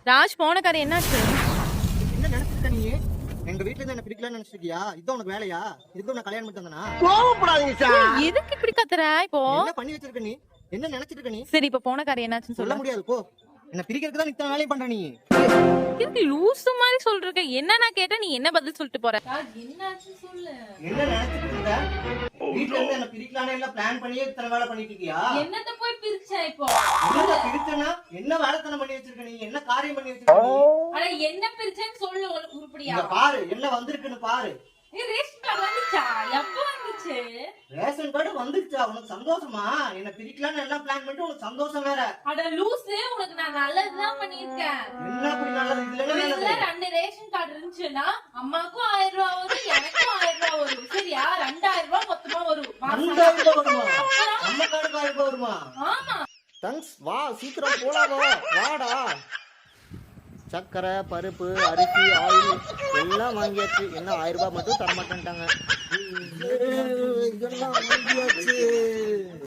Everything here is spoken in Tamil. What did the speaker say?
ராஜ் போன காரை என்னாச்சு? என்ன நினைச்சிருக்க நீ? எங்க வீட்டுல இருந்து என்ன பிடிக்கலன்னு நினைச்சிருக்கியா? இதுதான் உனக்கு வேலையா? இதுக்கு நான் கல்யாணம் பண்ணிட்டு வந்தனா? கோவப்படாதீங்க சார். எதுக்கு இப்படி கத்துற இப்போ? என்ன பண்ணி வச்சிருக்க நீ? என்ன நினைச்சிட்டு இருக்க நீ? சரி இப்ப போன காரை என்னாச்சுன்னு சொல்ல சொல்ல முடியாது போ. என்ன பிரிக்கிறதுக்கு தான் இத்தனை வேலையும் பண்ற நீ. இருக்கு லூசு மாதிரி சொல்றக்க. என்ன நான் கேட்டா நீ என்ன பதில் சொல்லிட்டு போற? என்னாச்சுன்னு சொல்லு. என்ன நினைச்சிட்டு இருக்க? வீட்டுல இருந்து என்ன பிரிக்கலானே எல்லாம் பிளான் பண்ணியே இத்தனை வேலை பண்ணிட்டு இருக்கியா? என்னத்த போய் பிரிச்சா இப்போ? என்ன பிரிச்சனா? என்ன வேலைத்தனம் பண்ணி வச்சிருக்க நீ? என்ன காரியம் பண்ணி வச்சிருக்க நீ? அட என்ன பிரிச்சேன்னு சொல்லு உருப்படியா. இங்க பாரு, என்ன வந்திருக்குன்னு பாரு. ரேஷன் கார்டு வந்துச்சா? எப்ப வந்துச்சு? ரேஷன் கார்டு வந்துருச்சா? உனக்கு சந்தோஷமா? என்ன பிரிக்கலான்னு எல்லாம் பிளான் பண்ணிட்டு உனக்கு சந்தோஷம் வேற. அட லூசு, உனக்கு நான் நல்லதுதான் பண்ணிருக்கேன். என்ன அப்படி நல்லது? இதுல என்ன இதுல நல்லது? 2 ரேஷன் கார்டு இருந்துச்சுன்னா அம்மாக்கும் 1000 ரூபாய் வரும், எனக்கும் 1000 ரூபாய் வரும். சரியா? 2000 ரூபாய் மொத்தமா வரும். 2000 வருமா? நம்ம கார்டுக்கு 1000 வருமா? ஆமா. தேங்க்ஸ். வா சீக்கிரம் போலாம். வாடா. சக்கரை, பருப்பு, அரிசி, ஆயில் எல்லாம் வாங்கியாச்சு. என்ன 1000 ரூபாய் மட்டும் தர மாட்டேன்ட்டாங்க. இதெல்லாம் வாங்கியாச்சு.